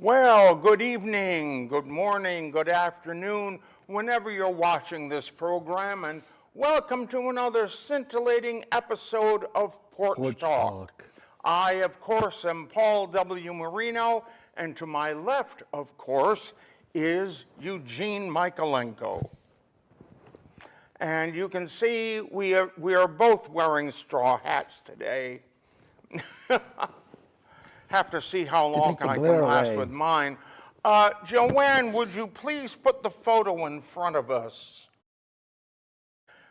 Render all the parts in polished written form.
Well, good evening, good morning, good afternoon, whenever you're watching this program, and welcome to another scintillating episode of Porch Talk. I, of course, am Paul W. Marino, and to my left, of course, is Eugene Michaelenko. And you can see we are both wearing straw hats today. Have to see how long I can last with mine. Joanne, would you please put the photo in front of us?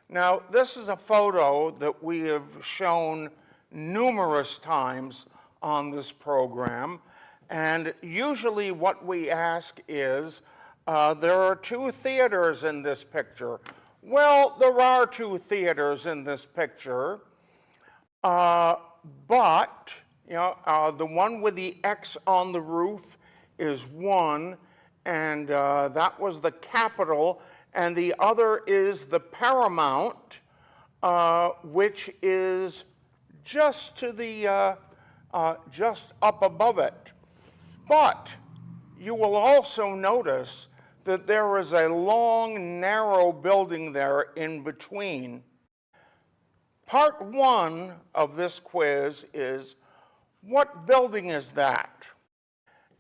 Now, this is a photo that we have shown numerous times on this program, and usually what we ask is, there are two theaters in this picture. Well, there are two theaters in this picture, but the one with the X on the roof is one, and that was the Capitol, and the other is the Paramount, which is just to the, just up above it. But you will also notice that there is a long, narrow building there in between. Part one of this quiz is, what building is that?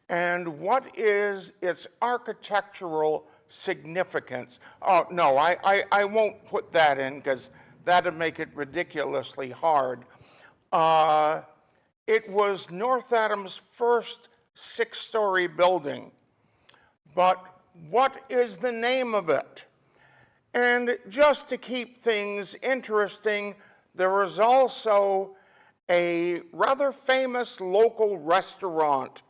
And what is its architectural significance? Oh, no, I won't put that in because that'd make it ridiculously hard. It was North Adams' first six-story building. But what is the name of it? And just to keep things interesting, there is also a rather famous local restaurant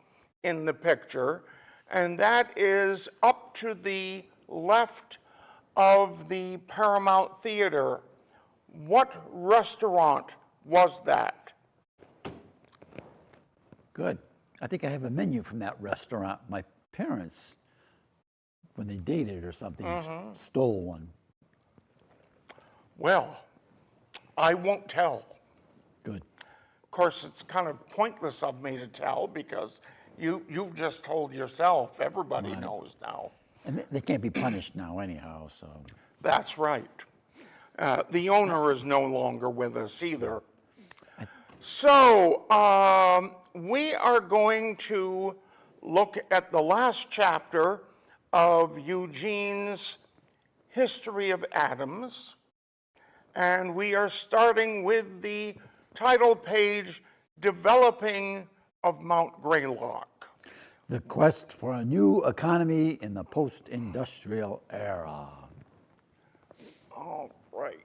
in the picture, and that is up to the left of the Paramount Theater. What restaurant was that? Good. I think I have a menu from that restaurant. My parents, when they dated or something, stole one. Well, I won't tell. Good. Of course, it's kind of pointless of me to tell because you've just told yourself. Everybody knows now. And they can't be punished now anyhow, so. That's right. The owner is no longer with us either. So we are going to look at the last chapter of Eugene's History of Adams. And we are starting with the title page, Developing of Mount Greylock. The quest for a new economy in the post-industrial era. All right.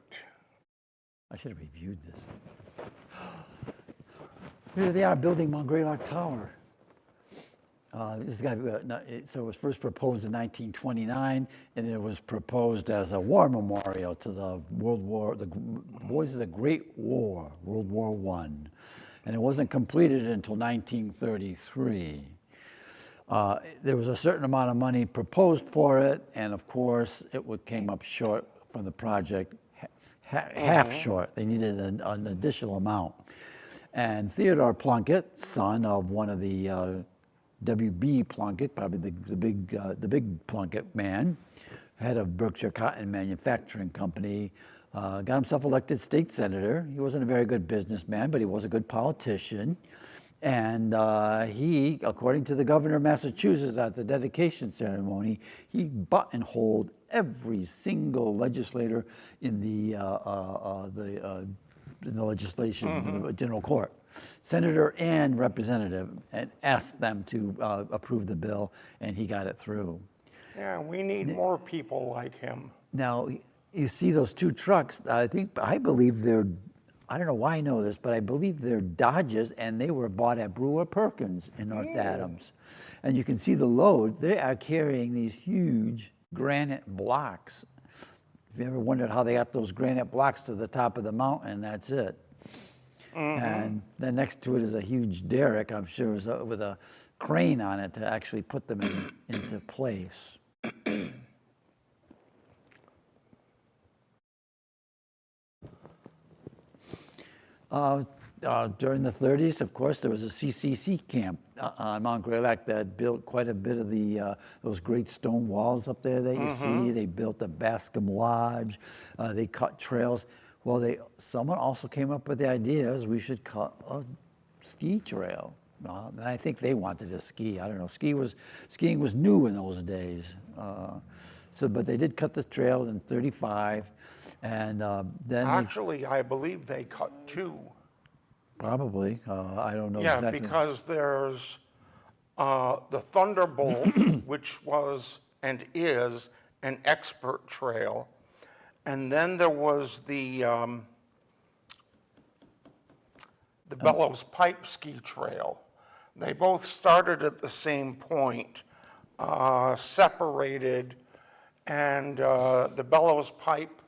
I should have reviewed this. Here they are building Mount Greylock Tower. So it was first proposed in 1929, and it was proposed as a war memorial to the boys of the Great War, World War I. And it wasn't completed until 1933. There was a certain amount of money proposed for it, and of course, it came up short from the project, half short. They needed an additional amount. And Theodore Plunkett, son of one of the W.B. Plunkett, probably the big Plunkett man, head of Berkshire Cotton Manufacturing Company, got himself elected state senator. He wasn't a very good businessman, but he was a good politician. And he, according to the governor of Massachusetts at the dedication ceremony, he buttonholed every single legislator in the legislation, the general court, senator and representative, and asked them to approve the bill, and he got it through. Yeah, we need more people like him. Now, you see those two trucks, I believe they're, I don't know why I know this, but I believe they're Dodges, and they were bought at Brewer Perkins in North Adams. And you can see the load. They are carrying these huge granite blocks. If you ever wondered how they got those granite blocks to the top of the mountain, that's it. And then next to it is a huge derrick, I'm sure, with a crane on it to actually put them into place. During the 30s, of course, there was a CCC camp on Mount Greylock that built quite a bit of those great stone walls up there that you see. They built a Bascom Lodge. They cut trails. Well, someone also came up with the idea we should cut a ski trail. And I think they wanted to ski. I don't know. Skiing was new in those days. But they did cut the trail in '35, and then Actually, I believe they cut two. probably I don't know Yeah, exactly. because there's the Thunderbolt, which was and is an expert trail, and then there was the Bellows Pipe Ski Trail. They both started at the same point, separated, and the Bellows Pipe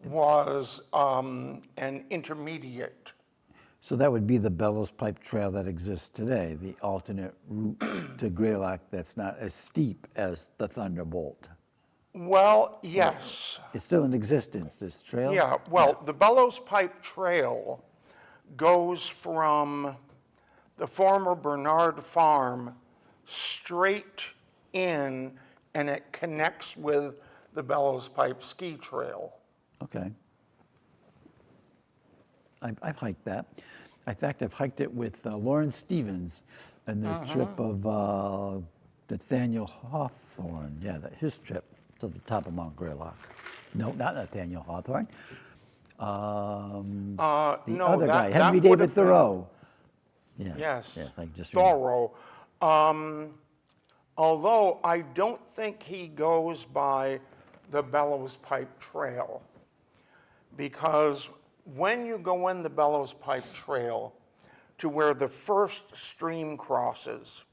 was an intermediate. So that would be the Bellows Pipe Trail that exists today, the alternate route to Greylock that's not as steep as the Thunderbolt. Well, yes. It's still in existence, this trail? Yeah, well, the Bellows Pipe Trail goes from the former Bernard Farm straight in, and it connects with the Bellows Pipe Ski Trail. Okay. I've hiked that. In fact, I've hiked it with Lawrence Stevens and the trip of Nathaniel Hawthorne. Yeah, his trip to the top of Mount Greylock. No, not Nathaniel Hawthorne. The No, other guy, that Henry would David have been- Thoreau. Yes, I just remembered. Thoreau. Although I don't think he goes by the Bellows Pipe Trail, because when you go in the Bellows Pipe Trail to where the first stream crosses,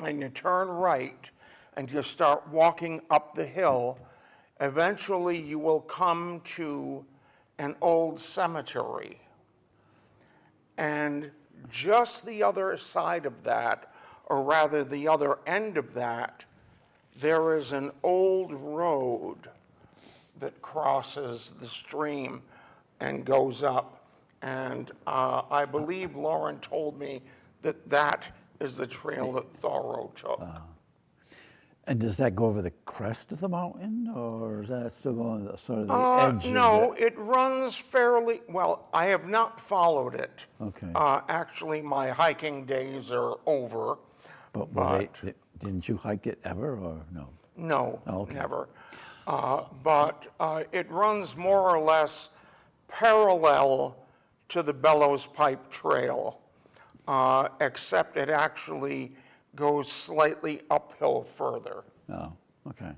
and you turn right and you start walking up the hill, eventually you will come to an old cemetery. And just the other side of that, or rather the other end of that, there is an old road that crosses the stream and goes up. And I believe Lauren told me that that is the trail that Thoreau took. And does that go over the crest of the mountain, or is that still going sort of the edge? No, it runs fairly well. I have not followed it. Okay. Actually, my hiking days are over. But didn't you hike it ever, or no? No, Oh, okay. never. But it runs more or less parallel to the Bellows Pipe Trail, except it actually goes slightly uphill further. Oh, okay.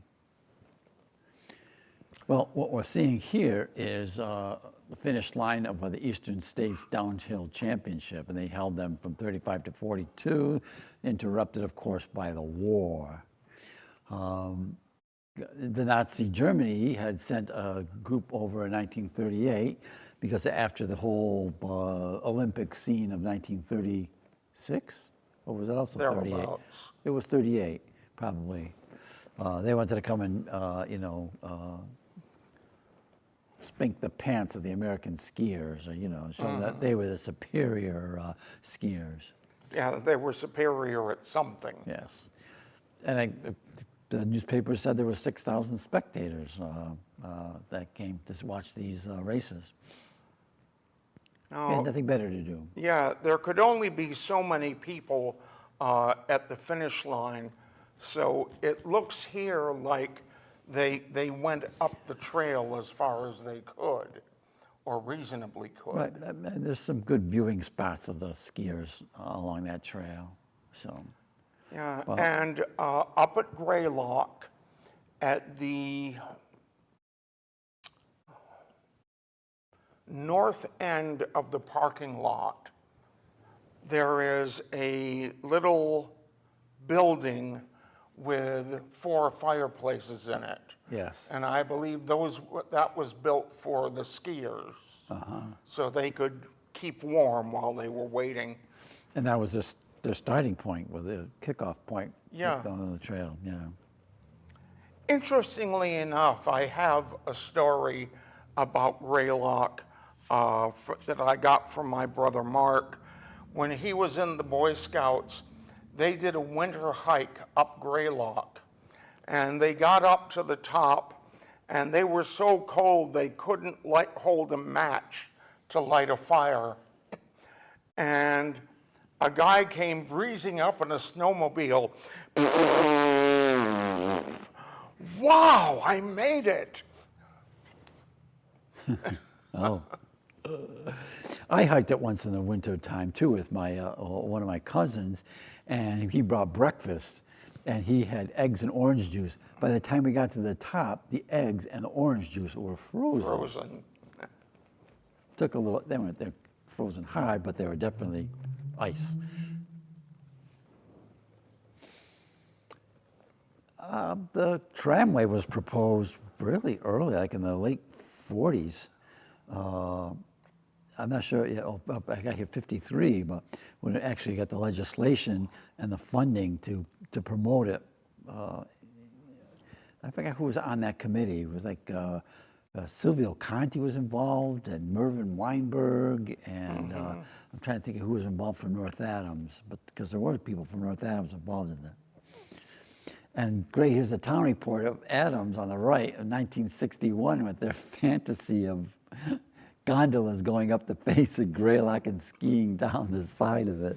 Well, what we're seeing here is the finish line of the Eastern States Downhill Championship, and they held them from 35 to 42, interrupted, of course, by the war. The Nazi Germany had sent a group over in 1938, because after the whole Olympic scene of 1936, or was it also 38? Thereabouts. It was 38, probably. They wanted to come and, spink the pants of the American skiers, or, show that they were the superior skiers. Yeah, they were superior at something. Yes. And the newspaper said there were 6,000 spectators that came to watch these races. They had nothing better to do. Yeah, there could only be so many people at the finish line, so it looks here like they went up the trail as far as they could, or reasonably could. Right, and there's some good viewing spots of the skiers along that trail. So, Yeah, well, and up at Greylock, at the north end of the parking lot, there is a little building with 4 fireplaces in it. yes. And I believe that was built for the skiers, so they could keep warm while they were waiting. And that was just their starting point, with the kickoff point. Yeah. On the trail, yeah. Interestingly enough, I have a story about Greylock. that I got from my brother Mark. When he was in the Boy Scouts, they did a winter hike up Greylock. And they got up to the top, and they were so cold they couldn't hold a match to light a fire. And a guy came breezing up in a snowmobile. Wow, I made it. Oh. I hiked it once in the winter time too with my one of my cousins, and he brought breakfast, and he had eggs and orange juice. By the time we got to the top, the eggs and the orange juice were frozen. Took a little. They're frozen hard, but they were definitely ice. The tramway was proposed really early, like in the late 40s. I'm not sure, I got here 53, but when it actually got the legislation and the funding to promote it, I forgot who was on that committee. It was like Silvio Conti was involved, and Mervyn Weinberg, and I'm trying to think of who was involved from North Adams, but because there were people from North Adams involved in that. And great, here's a town report of Adams on the right of 1961 with their fantasy of gondolas going up the face of Greylock and skiing down the side of it,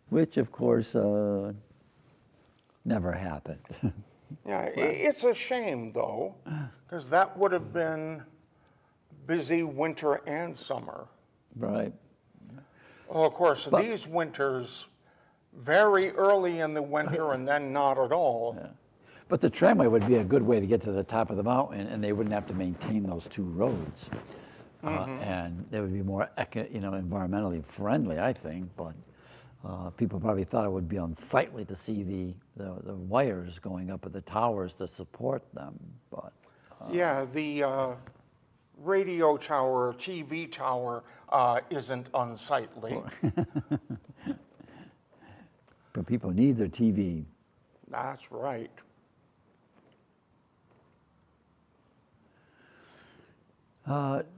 which of course never happened. Yeah, it's a shame though, because that would have been busy winter and summer. Right. Well, of course, these winters, very early in the winter and then not at all. Yeah. But the tramway would be a good way to get to the top of the mountain, and they wouldn't have to maintain those two roads. And they would be more environmentally friendly, I think, but people probably thought it would be unsightly to see the wires going up at the towers to support them. But yeah, the radio tower, TV tower isn't unsightly. But people need their TV. That's right.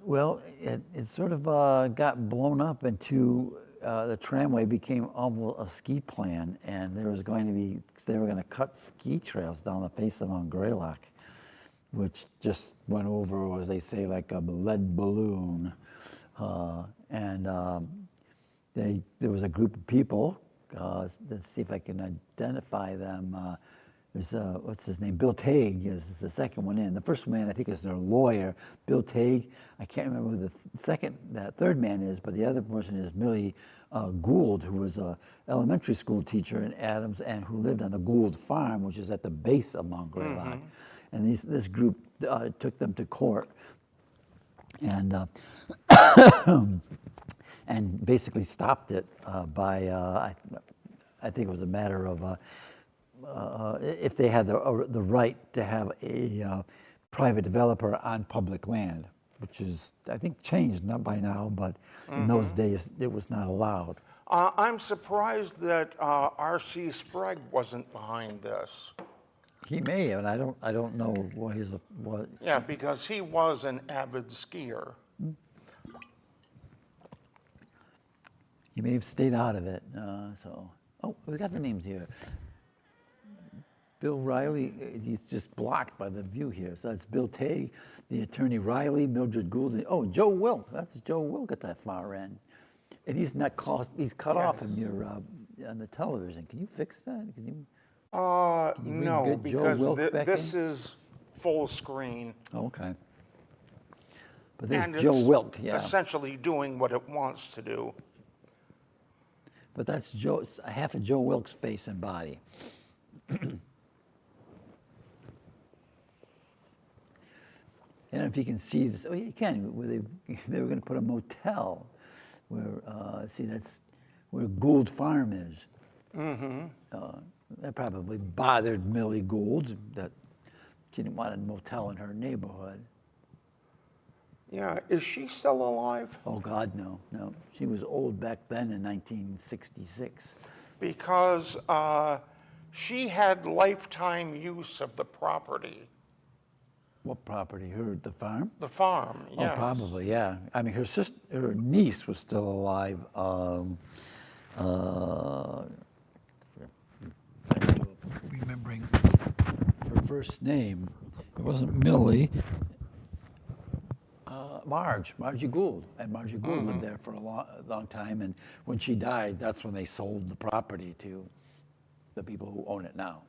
Well, it sort of got blown up into the tramway became almost a ski plan, and they were going to cut ski trails down the face of Mount Greylock, which just went over, as they say, like a lead balloon. There was a group of people. Let's see if I can identify them. There's what's his name? Bill Tague is the second one in. The first man I think is their lawyer, Bill Tague. I can't remember who that third man is, but the other person is Millie Gould, who was a elementary school teacher in Adams and who lived on the Gould farm, which is at the base of Mount Greylock. And this group took them to court and and basically stopped it by I think it was a matter of. If they had the right to have a private developer on public land, which is, I think, changed, not by now, but in those days it was not allowed. I'm surprised that R.C. Sprague wasn't behind this. He may have, and I don't know what. Yeah, because he was an avid skier. He may have stayed out of it. Oh, we got the names here. Bill Riley, he's just blocked by the view here. So that's Bill Tague, the attorney Riley, Mildred Gould, and Joe Wilk. That's Joe Wilk at that far end. And he's cut off in your on the television. Can you fix that? Can you No, because this in? is full screen. Oh, okay. But there's And Joe it's Wilk, yeah. essentially doing what it wants to do. But that's half of Joe Wilk's face and body. And if you can see this, you can. They were going to put a motel where, that's where Gould Farm is. That probably bothered Millie Gould that she didn't want a motel in her neighborhood. Yeah, is she still alive? Oh God, no. She was old back then in 1966. Because she had lifetime use of the property. What property? The farm? The farm, yes. Oh, probably, yeah. I mean, her niece was still alive. Remembering her first name, it wasn't Millie. Margie Gould, and Margie Gould lived there for a long time. And when she died, that's when they sold the property to the people who own it now.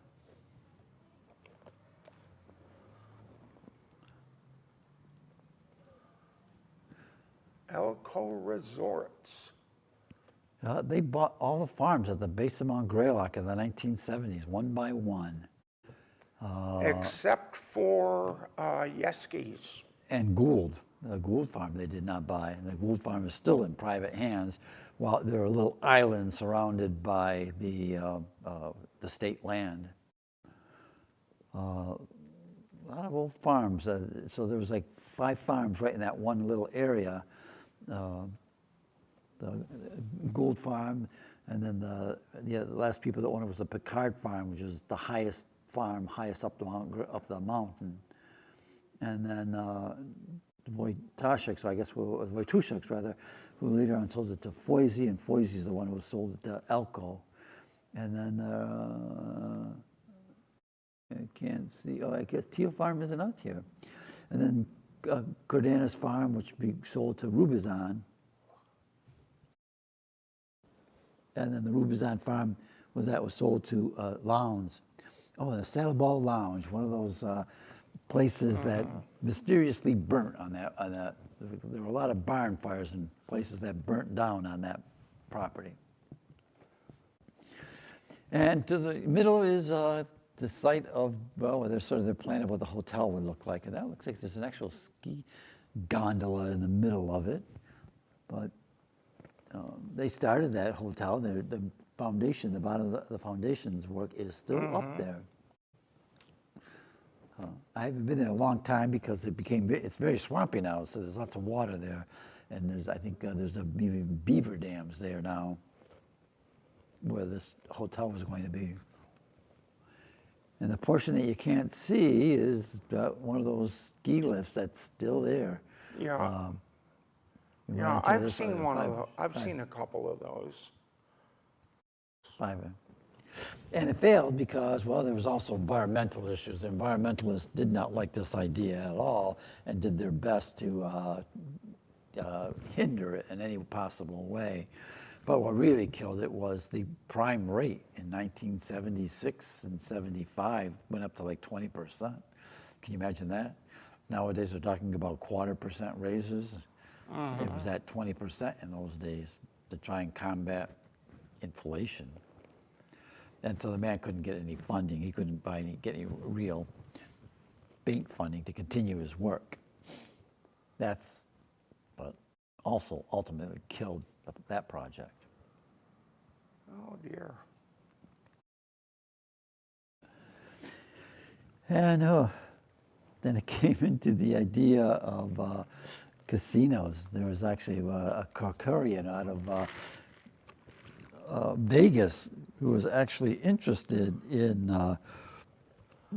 Elko Resorts. They bought all the farms at the base of Mount Greylock in the 1970s, one by one. Except for Yeski's. And Gould, the Gould farm they did not buy. And the Gould farm is still in private hands, while there are little islands surrounded by the state land. A lot of old farms. So there was like 5 farms right in that one little area. The Gould farm, and then the last people that owned it was the Picard farm, which is the highest farm, highest up the mountain. And then Wojtaszek, so I guess Wojtuszek rather, who later on sold it to Foisy, and Foisy is the one who sold it to Elko. And then I can't see. Oh, I guess Teal Farm isn't out here. And then Cordana's farm, which be sold to Rubizon. And then the Rubizon farm was sold to Lowndes. Oh, the Saddleball Lounge, one of those places that mysteriously burnt on that. There were a lot of barn fires and places that burnt down on that property. And to the middle is the site of, well, there's sort of their plan of what the hotel would look like. And that looks like there's an actual ski gondola in the middle of it. But they started that hotel. The foundation, the bottom of the foundation's work is still up there. I haven't been there a long time because it's very swampy now, so there's lots of water there. And I think there's even beaver dams there now where this hotel was going to be. And the portion that you can't see is one of those ski lifts that's still there. Yeah. Yeah, I've seen one of those. I've seen a couple of those. 5. And it failed because, well, there was also environmental issues. The environmentalists did not like this idea at all and did their best to hinder it in any possible way. But what really killed it was the prime rate in 1976 and 75 went up to like 20%. Can you imagine that? Nowadays, they're talking about 0.25% raises. It was at 20% in those days to try and combat inflation. And so the man couldn't get any funding. He couldn't get any real bank funding to continue his work. But also ultimately killed that project. Oh dear. And then it came into the idea of casinos. There was actually a Kokurian out of Vegas who was actually interested in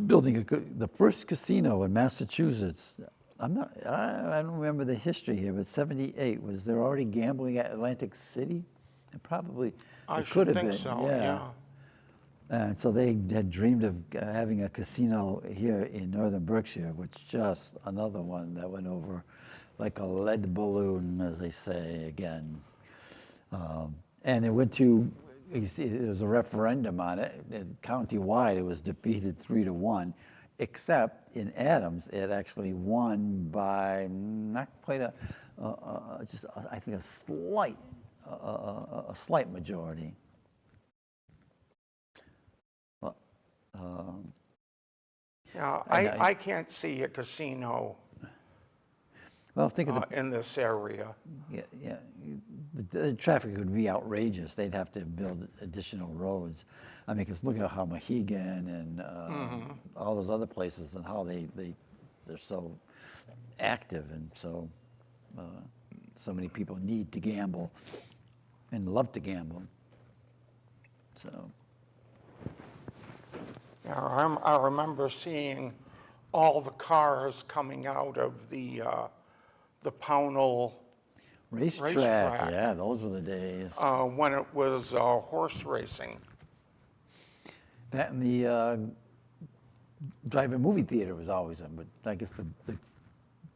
building the first casino in Massachusetts. I don't remember the history here, but 78, was there already gambling at Atlantic City? It probably could have been. So, yeah. And so they had dreamed of having a casino here in northern Berkshire, which just another one that went over like a lead balloon, as they say again. And it went to, there was a referendum on it, and county-wide it was defeated 3-1, except in Adams it actually won by not quite I think a slight majority. I can't see a casino think of in this area. Yeah. The traffic would be outrageous. They'd have to build additional roads. I mean, because look at how Mohegan and all those other places and how they're so active, and so many people need to gamble and love to gamble. So. Yeah, I remember seeing all the cars coming out of the Pownell Racetrack. Yeah, those were the days. when it was horse racing. That and the drive-in movie theater was always in, but I guess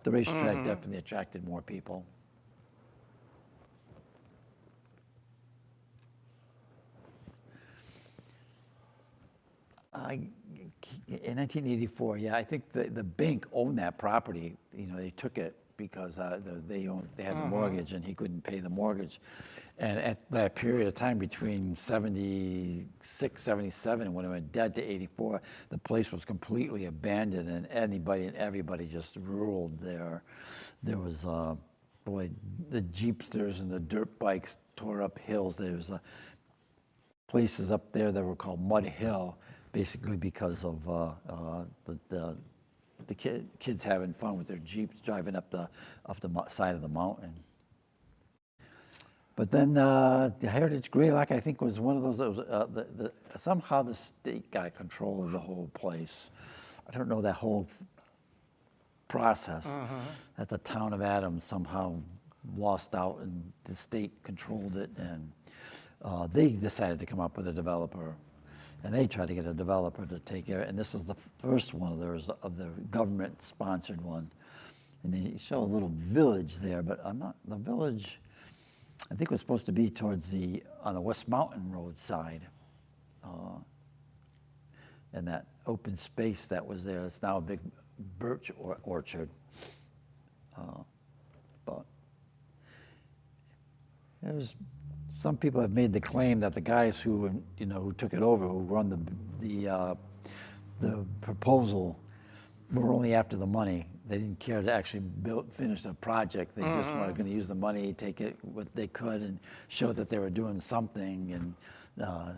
the racetrack definitely attracted more people. In 1984, yeah, I think the bank owned that property. You know, they took it because they had the mortgage, and he couldn't pay the mortgage. And at that period of time between 76, 77, when it went dead to 84, the place was completely abandoned, and anybody and everybody just ruled there. There was, boy, the Jeepsters and the dirt bikes tore up hills. There was places up there that were called Mud Hill, basically because of the kids having fun with their Jeeps driving up the side of the mountain. But then the Heritage Greylock, I think, was one of those that was somehow the state got control of the whole place. I don't know that whole process. That the town of Adams somehow lost out and the state controlled it, and they decided to come up with a developer. And they tried to get a developer to take care, and this was the first one of theirs, of the government-sponsored one. And they show a little village there, but the village, I think, was supposed to be on the West Mountain Road side. And that open space that was there, it's now a big birch orchard. But it was. Some people have made the claim that the guys who took it over, who run the proposal, were only after the money. They didn't care to actually finish the project. They just were going to use the money, take it what they could, and show that they were doing something, and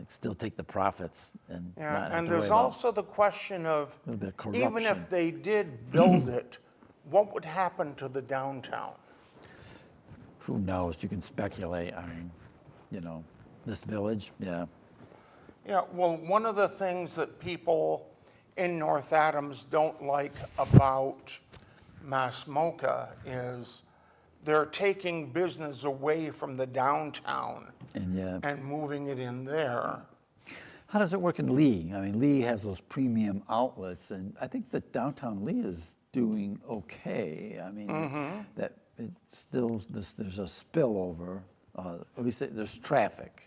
still take the profits. And there's also the question of, a little bit of even corruption. if they did build it, what would happen to the downtown? Who knows? You can speculate. I mean, this village, yeah. Yeah, well, one of the things that people in North Adams don't like about Masmoka is they're taking business away from the downtown and moving it in there. How does it work in Lee? I mean, Lee has those premium outlets, and I think that downtown Lee is doing okay. I mean, that it's still, there's a spillover. At least there's traffic.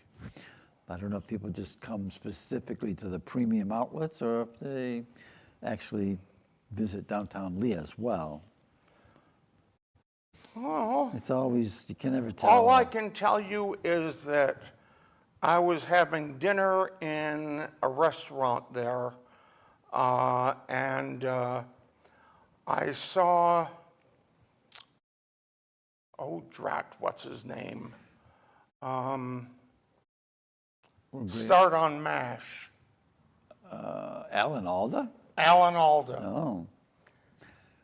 I don't know if people just come specifically to the premium outlets or if they actually visit downtown Lee as well. Oh, It's always, you can never tell. all I can tell you is that I was having dinner in a restaurant there, and I saw, drat, what's his name? Start on MASH. Alan Alda? Alan Alda.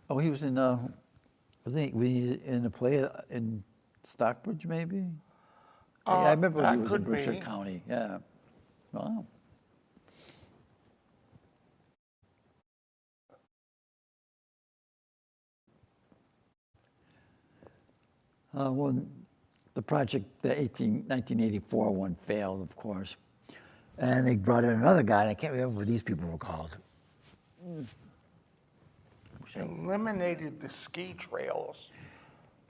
Oh, he was in, was he in a play in Stockbridge, maybe? Yeah, I remember that he was in could Berkshire be. County, yeah. Wow. Well, the project, the 1984 one failed, of course. And they brought in another guy, and I can't remember what these people were called. Eliminated the ski trails.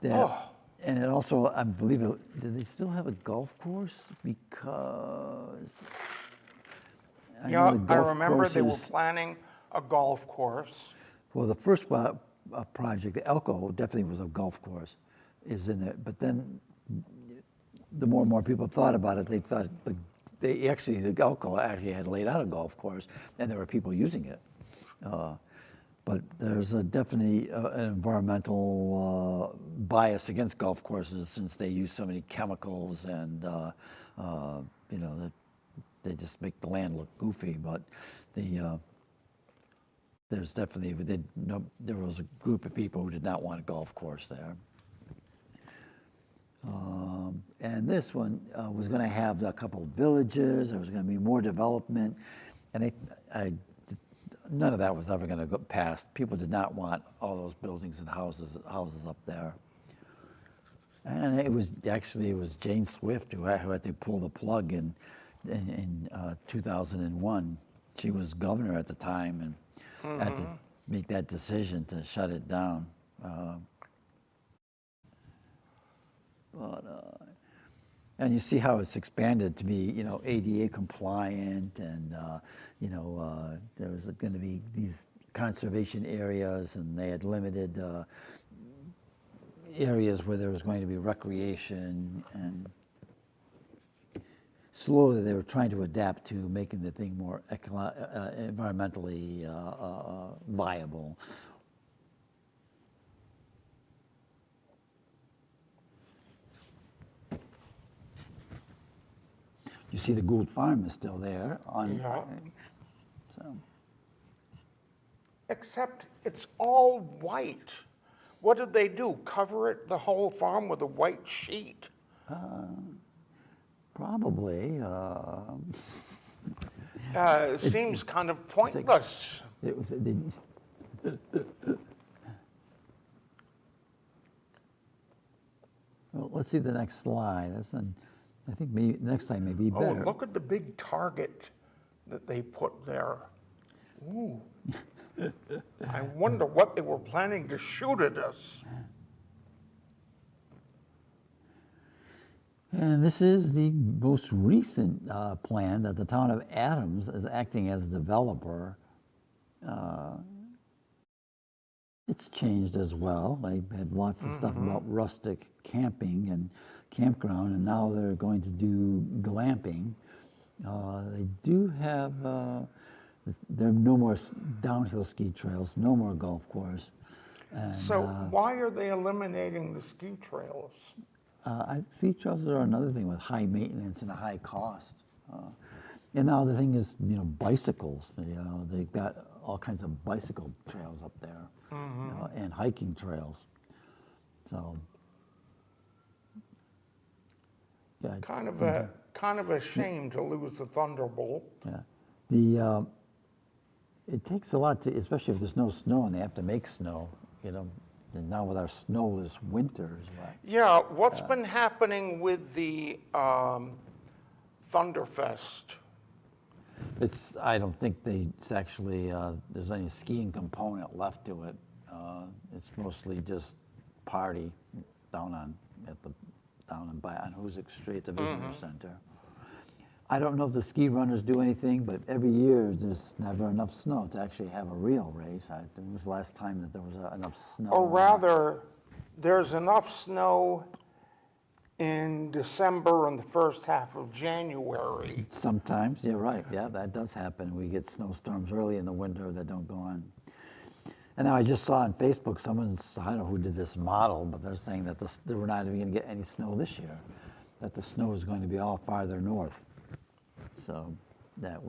And it also, I believe, did they still have a golf course? Because I know the I golf remember they were courses- planning a golf course. Well, the first project, the Elko, definitely was a golf course, is in there. But then, the more and more people thought about it, they thought the Elko actually had laid out a golf course, and there were people using it. But there's definitely an environmental bias against golf courses since they use so many chemicals and they just make the land look goofy. But there's definitely there was a group of people who did not want a golf course there. And this one was going to have a couple of villages. There was going to be more development, and none of that was ever going to go past. People did not want all those buildings and houses up there. And it was Jane Swift who had to pull the plug in 2001. She was governor at the time and had to make that decision to shut it down. And you see how it's expanded to be, ADA compliant, and there was going to be these conservation areas, and they had limited areas where there was going to be recreation, and slowly they were trying to adapt to making the thing more environmentally viable. You see the Gould Farm is still there. So. Except it's all white. What did they do? Cover it, the whole farm, with a white sheet? Probably. It seems kind of pointless. It was. Well, let's see the next slide. I think maybe next time may be better. Oh, look at the big target that they put there. Ooh. I wonder what they were planning to shoot at us. And this is the most recent plan that the town of Adams is acting as developer. It's changed as well. They had lots of stuff about rustic camping and campground, and now they're going to do glamping. They do have, there are no more downhill ski trails, no more golf course. And, so why are they eliminating the ski trails? Ski trails are another thing with high maintenance and a high cost. And now the thing is, bicycles. They've got all kinds of bicycle trails up there, and hiking trails. So, yeah. Kind of a shame to lose the Thunderbolt. Yeah. It takes a lot to, especially if there's no snow and they have to make snow. And now with our snowless winters. Yeah, what's been happening with the Thunderfest? I don't think it's actually, there's any skiing component left to it. It's mostly just party down on Hoosick Street, the visitor center. I don't know if the ski runners do anything, but every year there's never enough snow to actually have a real race. When was the last time that there was enough snow? Or rather, there's enough snow in December and the first half of January. Sometimes, you're right. Yeah, that does happen. We get snowstorms early in the winter that don't go on. And now I just saw on Facebook, I don't know who did this model, but they're saying that we're not even going to get any snow this year, that the snow is going to be all farther north. So that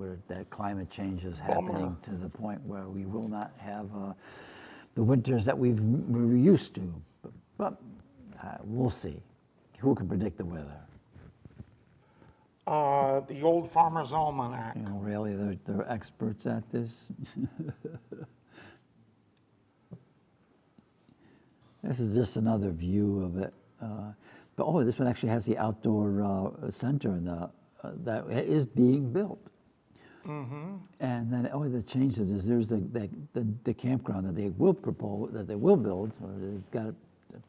climate change is happening to the point where we will not have the winters that we're used to. But we'll see. Who can predict the weather? The Old Farmer's Almanac. Really, they're experts at this. This is just another view of it. But this one actually has the outdoor center that is being built. And then the change to this, there's the campground that they will build, or they've got a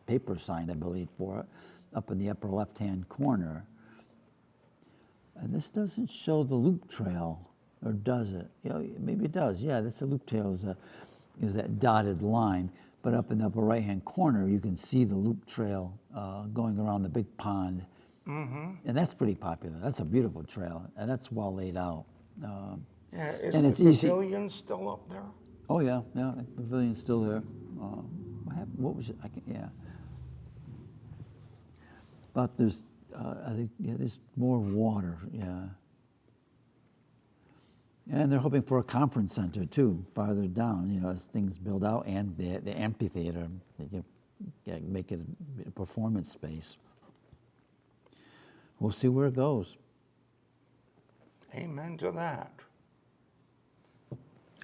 paper sign, I believe, for it, up in the upper left-hand corner. And this doesn't show the loop trail, or does it? Maybe it does. Yeah, that's the loop trail is that dotted line. But up in the upper right-hand corner, you can see the loop trail going around the big pond. And that's pretty popular. That's a beautiful trail, and that's well laid out. Is the pavilion still up there? Oh, yeah, the pavilion's still there. What happened? What was it? But there's, I think, there's more water, And they're hoping for a conference center, too, farther down, as things build out, and the amphitheater, make it a performance space. We'll see where it goes. Amen to that.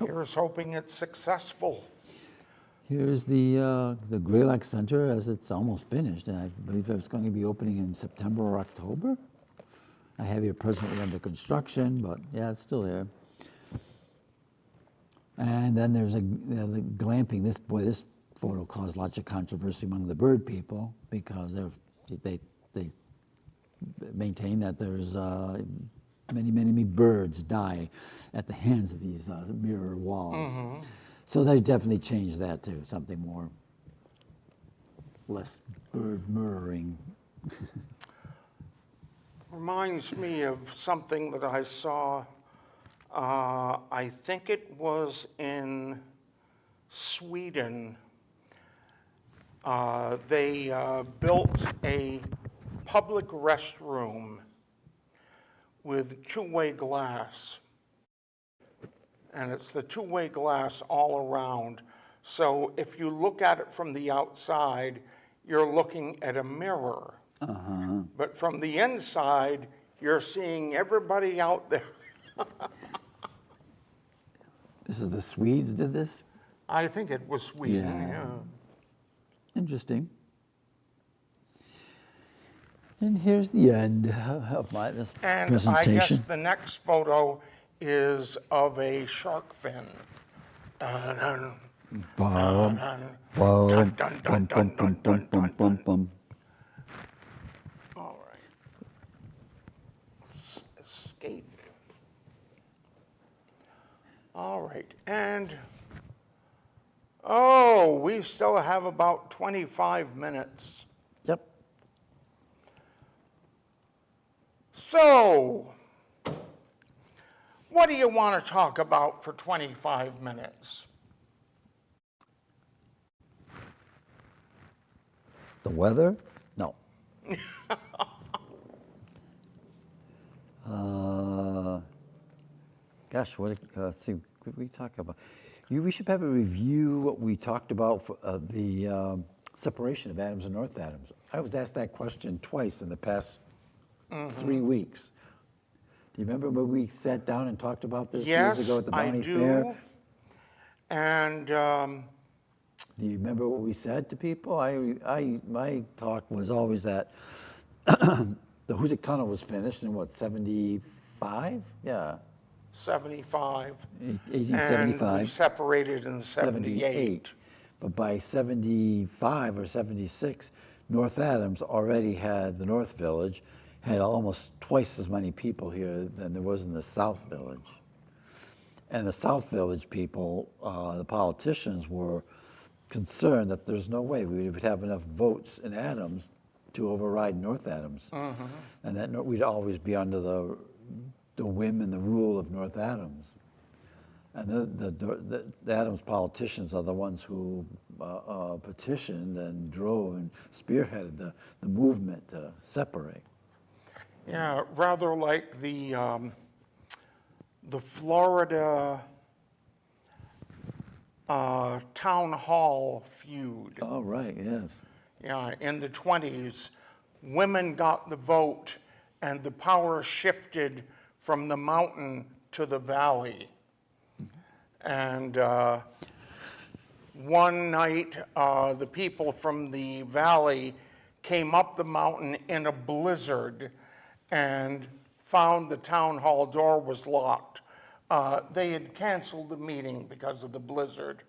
Here's hoping it's successful. Here's the Gray Lake Center as it's almost finished, and I believe it's going to be opening in September or October. I have it presently under construction, but yeah, it's still there. And then there's the glamping. This photo caused lots of controversy among the bird people because they maintain that there's many birds die at the hands of these mirror walls. Mm-hmm. So they definitely changed that to something more, less bird murdering. Reminds me of something that I saw, I think it was in Sweden. They built a public restroom with two-way glass. And it's the two-way glass all around. So if you look at it from the outside, you're looking at a mirror. Uh-huh. But from the inside, you're seeing everybody out there. This is the Swedes did this? I think it was Sweden, yeah. Interesting. And here's the end of this presentation. And I guess the next photo is of a shark fin. All right. Let's escape. All right, and we still have about 25 minutes. Yep. So, what do you want to talk about for 25 minutes? The weather? No. Gosh, let's see, could we talk about? We should probably review what we talked about for the separation of Adams and North Adams. I was asked that question twice in the past 3 weeks. Do you remember when we sat down and talked about this years ago at the Bounty Fair? Yes, I do. And do you remember what we said to people? My talk was always that the Hoosick Tunnel was finished in what, 75? Yeah. 75. 1875. And we separated in 78. But by 75 or 76, North Adams already had, the North Village, had almost twice as many people here than there was in the South Village. And the South Village people, the politicians, were concerned that there's no way we would have enough votes in Adams to override North Adams. Mm-hmm. And that we'd always be under the whim and the rule of North Adams. And the Adams politicians are the ones who petitioned and drove and spearheaded the movement to separate. Yeah, rather like the Florida town hall feud. Oh, right, yes. Yeah, in the 20s, women got the vote and the power shifted from the mountain to the valley. And one night, the people from the valley came up the mountain in a blizzard and found the town hall door was locked. They had canceled the meeting because of the blizzard.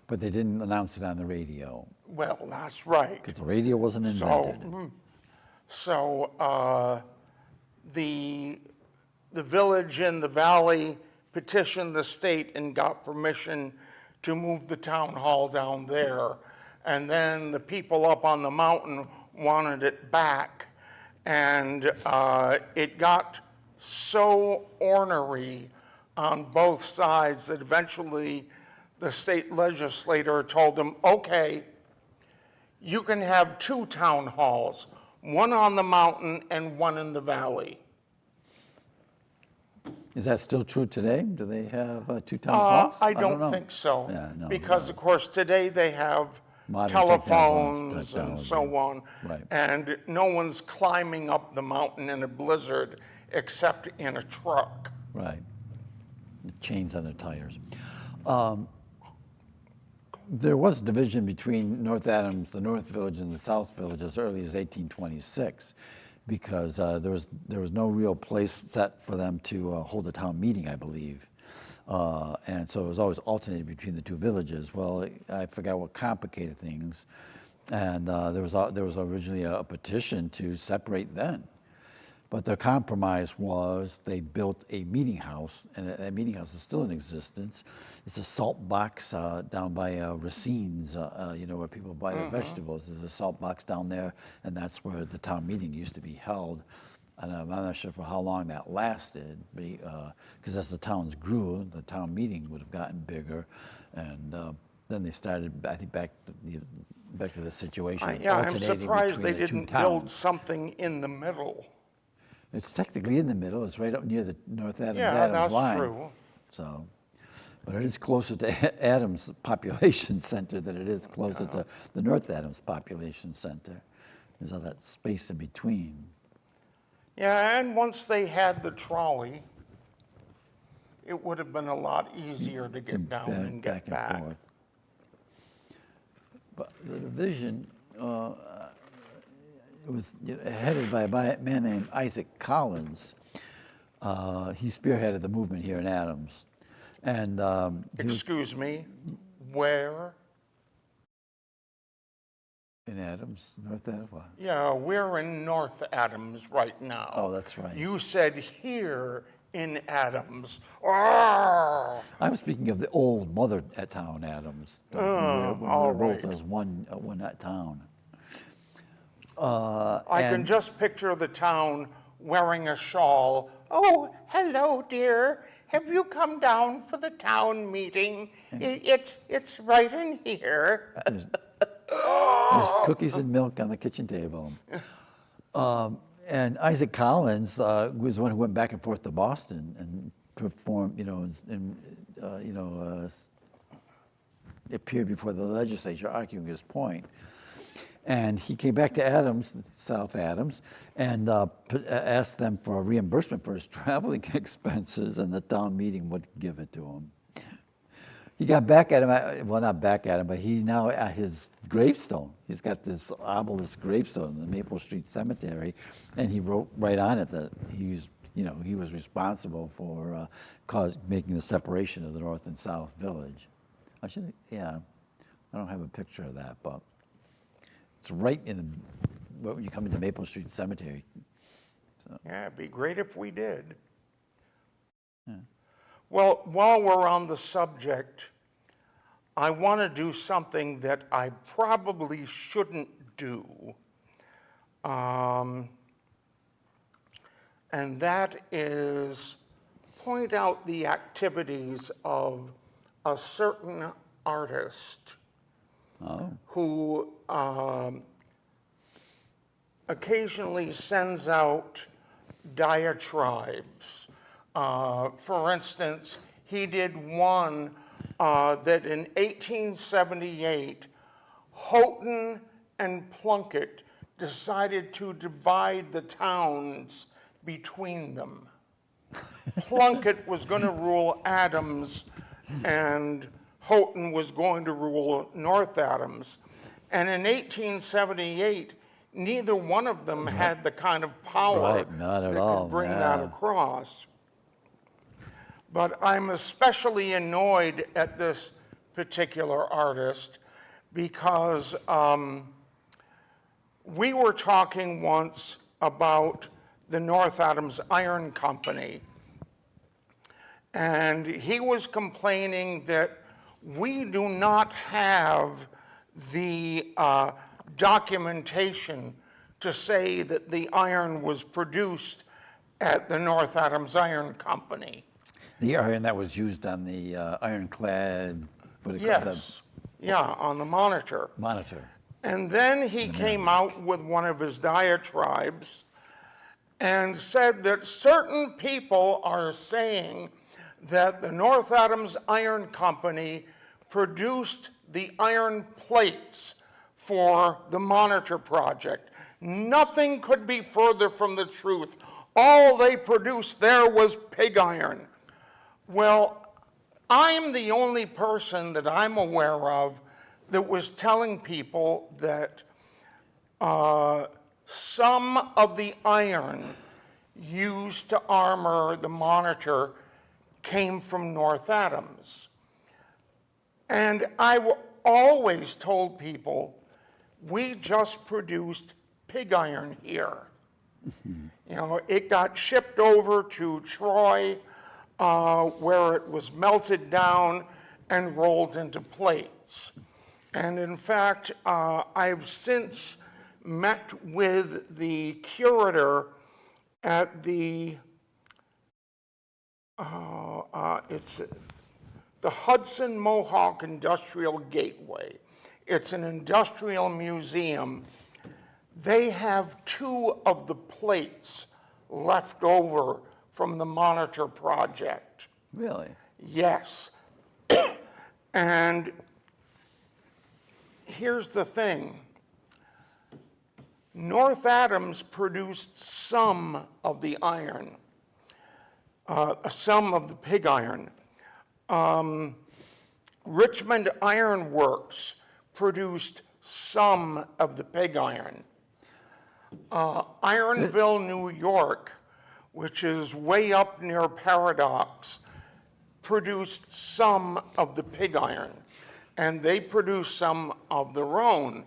But they didn't announce it on the radio. Well, that's right. Because the radio wasn't invented. So the village in the valley petitioned the state and got permission to move the town hall down there. And then the people up on the mountain wanted it back. And it got so ornery on both sides that eventually the state legislator told them, okay, you can have 2 town halls, one on the mountain and one in the valley. Is that still true today? Do they have 2 town halls? I don't think so. Yeah, no, because, of course, today they have modern telephones and so on. Right. And no one's climbing up the mountain in a blizzard except in a truck. Right. chains on their tires. There was division between North Adams, the North Village, and the South Village as early as 1826, because there was no real place set for them to hold a town meeting, I believe. And so it was always alternating between the two villages. Well, I forgot what complicated things, and there was originally a petition to separate then. But the compromise was they built a meeting house, and that meeting house is still in existence. It's a salt box down by Racine's, where people buy their vegetables. There's a salt box down there, and that's where the town meeting used to be held. And I'm not sure for how long that lasted, because as the towns grew, the town meeting would have gotten bigger, and then they started, I think, back to the situation. I'm surprised they between the two didn't build towns. something in the middle. It's technically in the middle. It's right up near the North Adams Yeah, Adams that's line. true. So, but it is closer to Adams Population Center than it is closer to the North Adams Population Center. There's all that space in between. Yeah, and once they had the trolley, it would have been a lot easier to get down and get back. forth. But the division it was headed by a man named Isaac Collins. He spearheaded the movement here in Adams. And Excuse me, where? in Adams, North Adams. What? Yeah, we're in North Adams right now. Oh, that's right. You said here in Adams. Oh, I was speaking of the old mother town, Adams. all both right. as one town. I can just picture the town wearing a shawl. Oh, hello, dear. Have you come down for the town meeting? It's right in here. There's cookies and milk on the kitchen table. And Isaac Collins was the one who went back and forth to Boston and performed, appeared before the legislature arguing his point. And he came back to Adams, South Adams, and asked them for a reimbursement for his traveling expenses, and the town meeting would give it to him. He got back at him, well, not back at him, but he now at his gravestone. He's got this obelisk gravestone in the Maple Street Cemetery, and he wrote right on it that he was responsible for making the separation of the North and South Village. I don't have a picture of that, but it's right when you come into Maple Street Cemetery. So. Yeah, it'd be great if we did. Yeah. Well, while we're on the subject, I want to do something that I probably shouldn't do. And that is point out the activities of a certain artist who occasionally sends out diatribes. For instance, he did one that in 1878, Houghton and Plunkett decided to divide the towns between them. Plunkett was going to rule Adams, and Houghton was going to rule North Adams. And in 1878, neither one of them had the kind of power that could bring that across. But I'm especially annoyed at this particular artist because we were talking once about the North Adams Iron Company, and he was complaining that we do not have the documentation to say that the iron was produced at the North Adams Iron Company. The iron that was used on the ironclad, on the Monitor. And then he came out with one of his diatribes and said that certain people are saying that the North Adams Iron Company produced the iron plates for the Monitor project. Nothing could be further from the truth. All they produced there was pig iron. Well, I'm the only person that I'm aware of that was telling people that some of the iron used to armor the Monitor came from North Adams. And always told people, we just produced pig iron here. You know, it got shipped over to Troy, where it was melted down and rolled into plates. And in fact, I've since met with the curator at it's the Hudson Mohawk Industrial Gateway. It's an industrial museum. They have 2 of the plates left over from the Monitor project. Really? Yes. And here's the thing. North Adams produced some of the iron, some of the pig iron. Richmond Iron Works produced some of the pig iron. Ironville, New York, which is way up near Paradox, produced some of the pig iron, and they produced some of their own.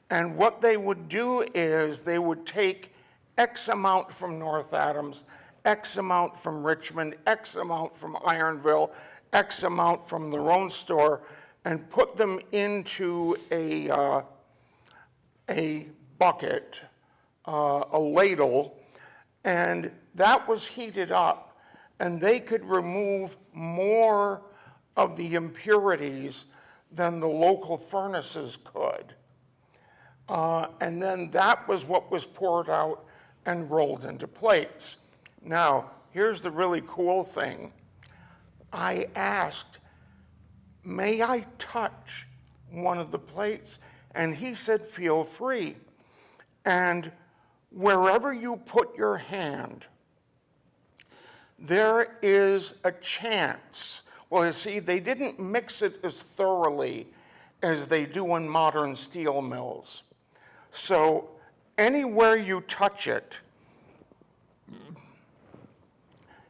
And what they would do is they would take X amount from North Adams, X amount from Richmond, X amount from Ironville, X amount from their own store, and put them into a bucket, a ladle, and that was heated up, and they could remove more of the impurities than the local furnaces could. And then that was what was poured out and rolled into plates. Now, here's the really cool thing. I asked, may I touch one of the plates? And he said, feel free. And wherever you put your hand, there is a chance. Well, you see, they didn't mix it as thoroughly as they do in modern steel mills. So anywhere you touch it,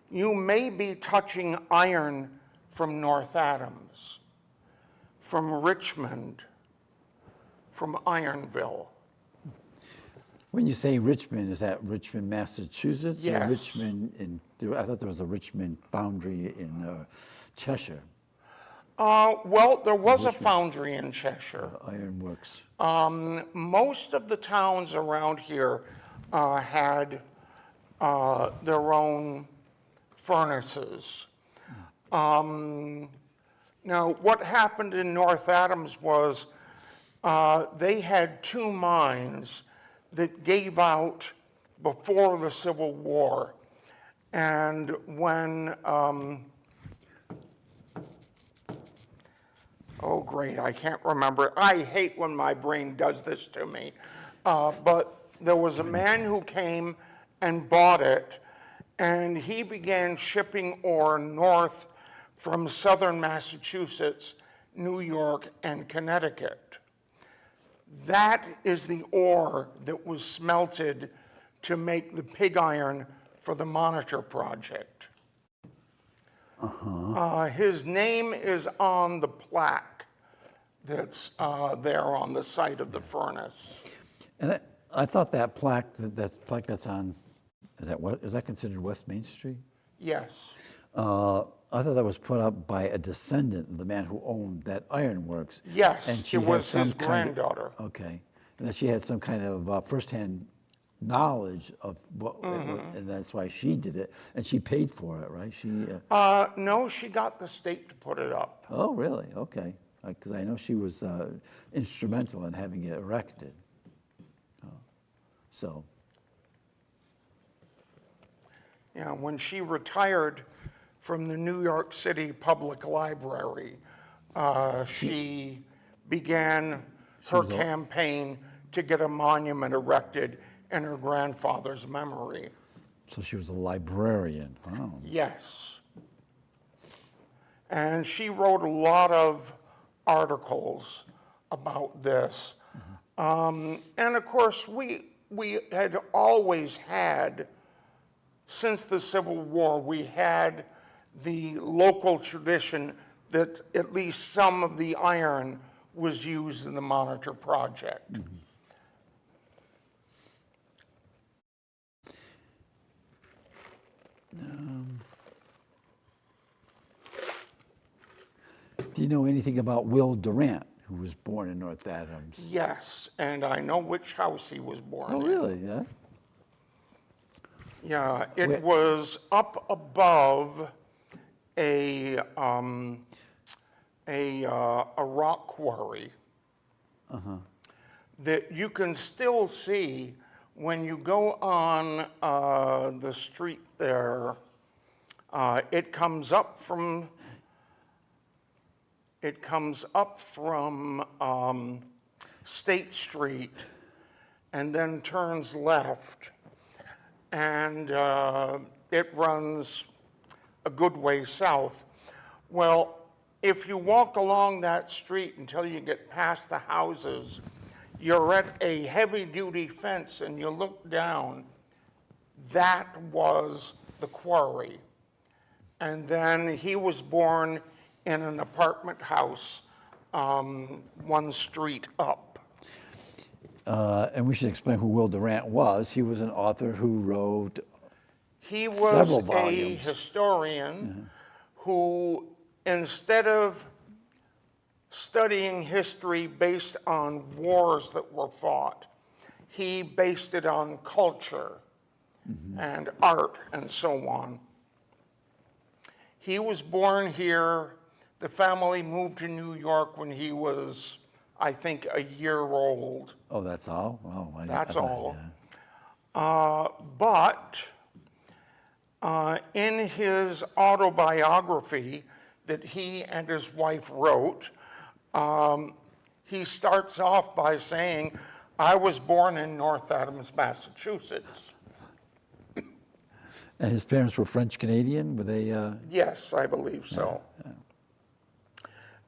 you may be touching iron from North Adams, from Richmond, from Ironville. When you say Richmond, is that Richmond, Massachusetts? Yes. Or Richmond I thought there was a Richmond foundry in Cheshire. Well, there was a foundry in Cheshire. Ironworks. Most of the towns around here had their own furnaces. Now, what happened in North Adams was they had 2 mines that gave out before the Civil War. And when, oh great, I can't remember. I hate when my brain does this to me. But there was a man who came and bought it, and he began shipping ore north from southern Massachusetts, New York, and Connecticut. That is the ore that was smelted to make the pig iron for the Monitor project. His name is on the plaque that's there on the site of the furnace. And I thought that plaque, that's on, is that considered West Main Street? Yes. I thought that was put up by a descendant of the man who owned that ironworks. Yes, and she it had was some his granddaughter. Okay, and that she had some kind of firsthand knowledge of what, and that's why she did it, and she paid for it, right? She. No, she got the state to put it up. Oh, really? Okay, because I know she was instrumental in having it erected. So. Yeah, when she retired from the New York City Public Library, she began her campaign to get a monument erected in her grandfather's memory. So she was a librarian. Wow. Yes. and she wrote a lot of articles about this. And of course, we had always had, since the Civil War, we had the local tradition that at least some of the iron was used in the Monitor project. Do you know anything about Will Durant, who was born in North Adams? Yes, and I know which house he was born Oh, in. really? Yeah. Yeah, it Where- was up above a rock quarry that you can still see when you go on the street there. It comes up from State Street and then turns left, and it runs a good way south. Well, if you walk along that street until you get past the houses, you're at a heavy-duty fence and you look down. That was the quarry. And then he was born in an apartment house one street up. And we should explain who Will Durant was. He was an author who wrote He was several a volumes. historian who, instead of studying history based on wars that were fought, he based it on culture and art and so on. He was born here. The family moved to New York when he was, I think, a year old. Oh, that's all? Oh, That's all. Yeah. But in his autobiography that he and his wife wrote, he starts off by saying, I was born in North Adams, Massachusetts. And his parents were French Canadian? Were they? Yes, I believe so.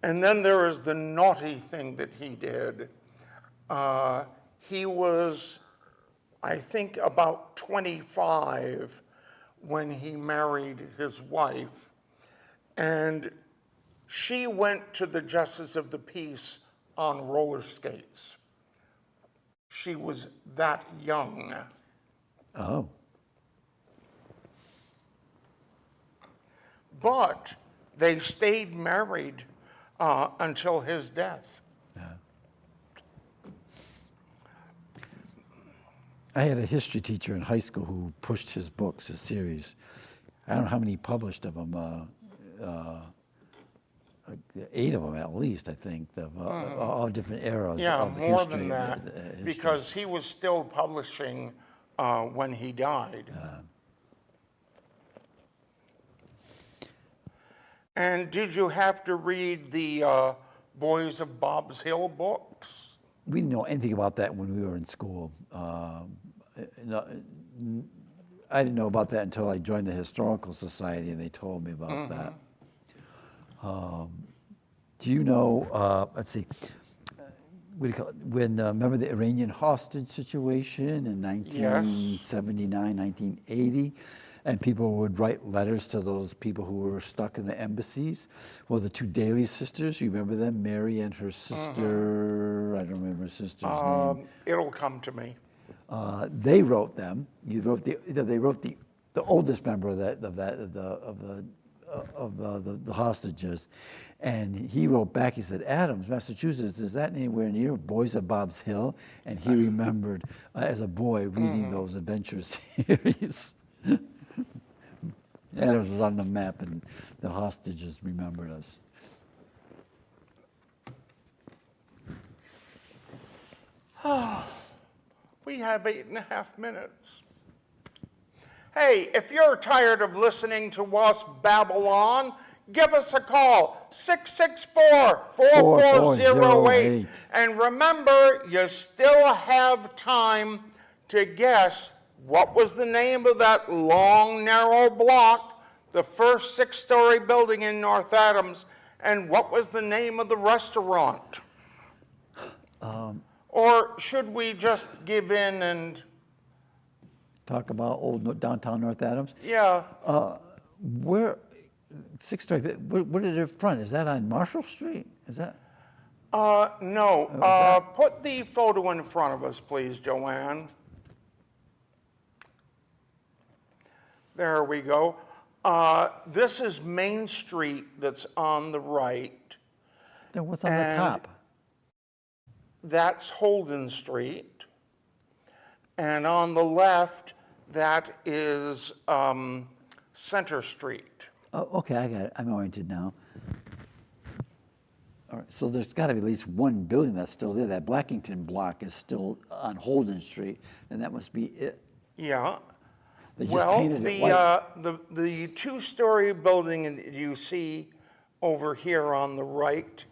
And then there is the naughty thing that he did. He was, I think, about 25 when he married his wife. And she went to the Justice of the Peace on roller skates. She was that young. Oh. But they stayed married until his death. I had a history teacher in high school who pushed his books, his series. I don't know how many he published of them. 8 of them at least, I think, of all different eras Yeah, of more history. than that, history. because he was still publishing when he died. And did you have to read the Boys of Bob's Hill books? We didn't know anything about that when we were in school. I didn't know about that until I joined the Historical Society and they told me about that. Do you know, let's see, what do you call it? When, remember the Iranian hostage situation in 1979, 1980? And people would write letters to those people who were stuck in the embassies. Well, the 2 Daly sisters, you remember them? Mary and her sister, I don't remember her sister's name. It'll come to me. They wrote them. They wrote the oldest member of the hostages, and he wrote back. He said, "Adams, Massachusetts, is that anywhere near Boys of Bob's Hill?" And he remembered as a boy reading those adventure series. Adams was on the map, and the hostages remembered us. We have 8.5 minutes. Hey, if you're tired of listening to us babble on, give us a call, 664-4408. And remember, you still have time to guess what was the name of that long, narrow block the first 6-story building in North Adams, and what was the name of the restaurant? Or should we just give in and, Talk about old downtown North Adams. yeah, Where, 6-story, where did it front? Is that on Marshall Street? Is that? no. that- Put the photo in front of us, please, Joanne. There we go. This is Main Street that's on the right. Then what's on the And- top? That's Holden Street. And on the left, that is Center Street. Oh, okay, I got it. I'm oriented now. All right, so there's got to be at least one building that's still there. That Blackington block is still on Holden Street, and that must be it. Yeah. They just Well, painted it white. the 2-story building that you see over here on the right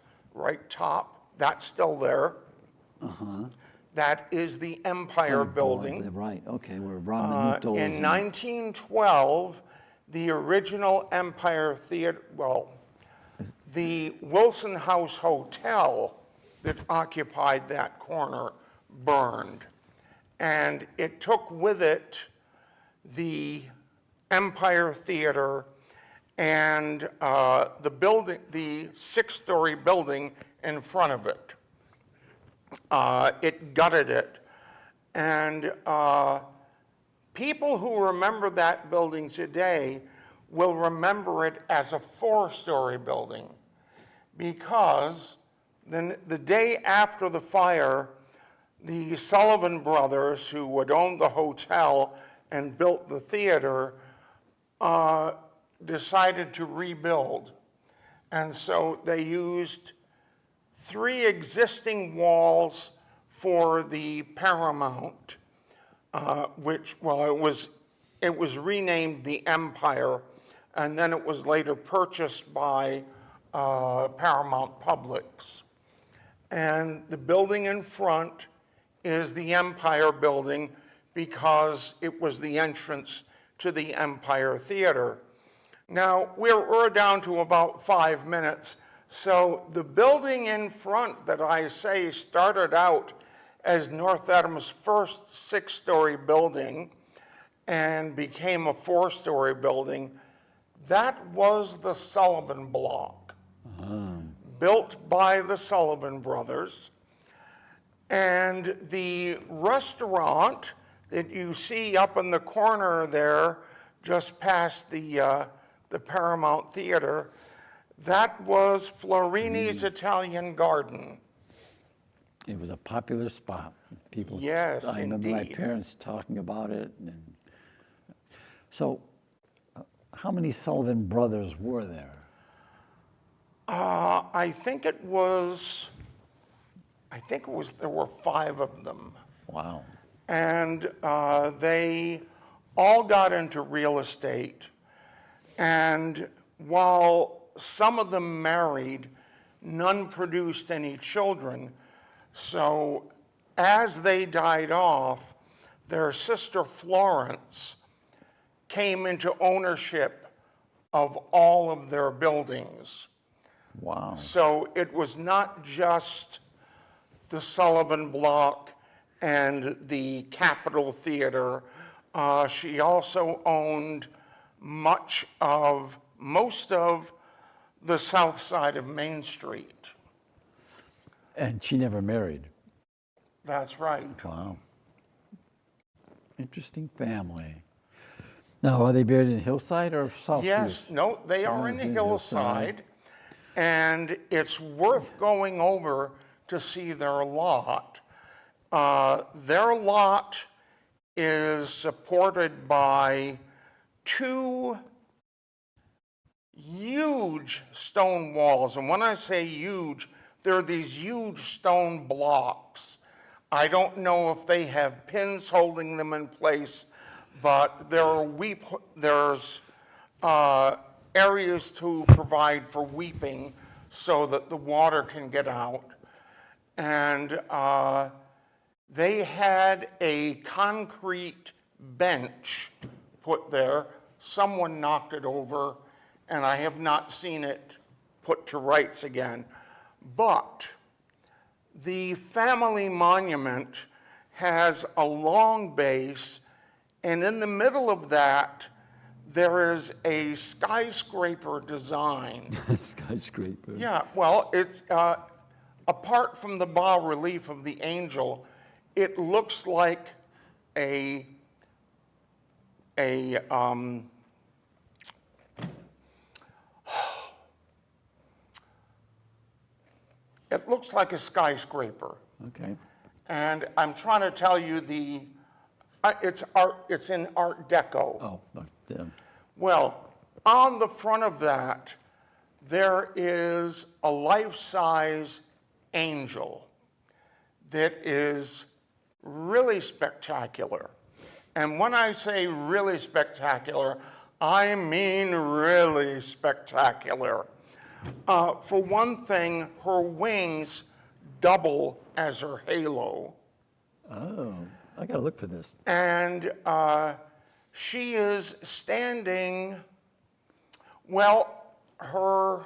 top, that's still there. That is the Empire Oh, boy, Building. Right, okay, where Ron Minuto's. In 1912, the original Empire Theater, well, the Wilson House Hotel that occupied that corner burned. And it took with it the Empire Theater and the building, the 6-story building in front of it. It gutted it. And people who remember that building today will remember it as a 4-story building, because then the day after the fire, the Sullivan brothers, who had owned the hotel and built the theater, decided to rebuild. And so they used 3 existing walls for the Paramount, which, well, it was renamed the Empire, and then it was later purchased by Paramount Publix. And the building in front is the Empire Building, because it was the entrance to the Empire Theater. Now, we're down to about 5 minutes. So the building in front that I say started out as North Adams' first 6-story building and became a 4-story building, that was the Sullivan Block, built by the Sullivan brothers. And the restaurant that you see up in the corner there, just past the Paramount Theater, that was Florini's Italian Garden. It was a popular spot. People. Yes, I remember my indeed. parents talking about it. So, how many Sullivan brothers were there? I think it was, there were 5 of them. Wow. And they all got into real estate. And while some of them married, none produced any children. So as they died off, their sister Florence came into ownership of all of their buildings. Wow. So it was not just the Sullivan Block and the Capitol Theater. She also owned most of the south side of Main Street. And she never married. That's right. Wow. Interesting family. Now, are they buried in Hillside or Southview? Yes, no, they are in the hillside, and it's worth going over to see their lot. Their lot is supported by 2 huge stone walls. And when I say huge, they're these huge stone blocks. I don't know if they have pins holding them in place, but there's areas to provide for weeping so that the water can get out. And they had a concrete bench put there someone knocked it over, and I have not seen it put to rights again. But the family monument has a long base, and in the middle of that, there is a skyscraper design. Skyscraper. Yeah, well, it's apart from the bas relief of the angel, it looks like a it looks like a skyscraper. Okay. And I'm trying to tell you it's in Art Deco. Oh, yeah. Well, on the front of that, there is a life-size angel that is really spectacular. And when I say really spectacular, I mean really spectacular. For one thing, her wings double as her halo. Oh, I gotta look for this. And she is standing, well, her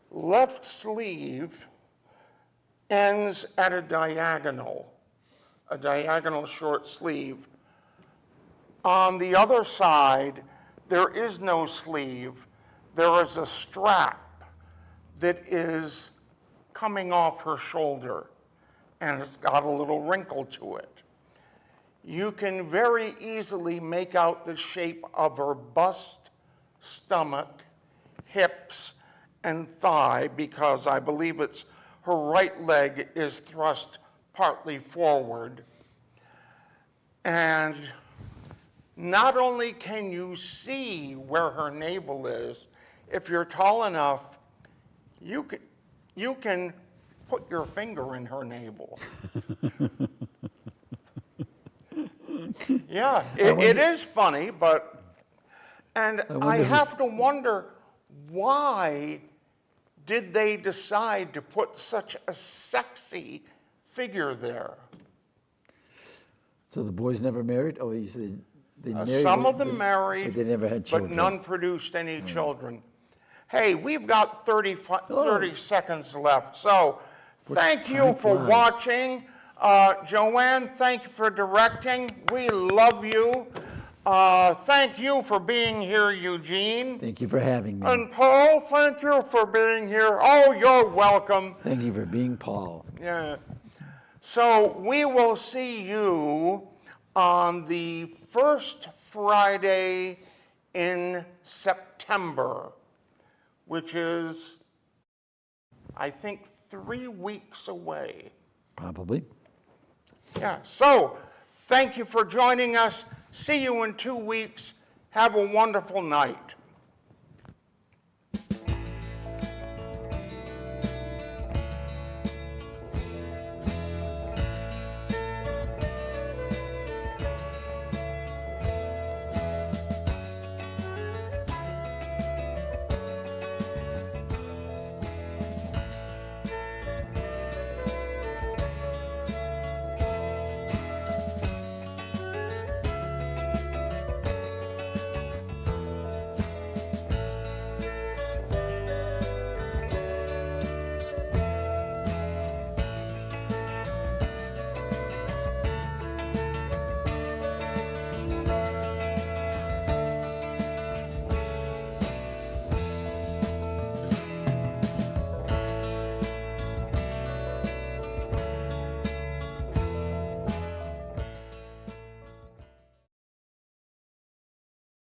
left sleeve ends at a diagonal short sleeve. On the other side, there is no sleeve. There is a strap that is coming off her shoulder, and it's got a little wrinkle to it. You can very easily make out the shape of her bust, stomach, hips, and thigh, because I believe it's her right leg is thrust partly forward. And not only can you see where her navel is, if you're tall enough, you can put your finger in her navel. Yeah, it is funny, but, and I have to wonder, why did they decide to put such a sexy figure there? So the boys never married? Oh, you said they married? Some of them married, but they never had children. but none produced any children. Hey, we've got 30 seconds left, so thank you for watching. Joanne, thank you for directing. We love you. Thank you for being here, Eugene. Thank you for having me. And Paul, thank you for being here. Oh, you're welcome. Thank you for being Paul. Yeah. So we will see you on the first Friday in September, which is, I think, 3 weeks away. Probably. Yeah, so thank you for joining us. See you in 2 weeks. Have a wonderful night.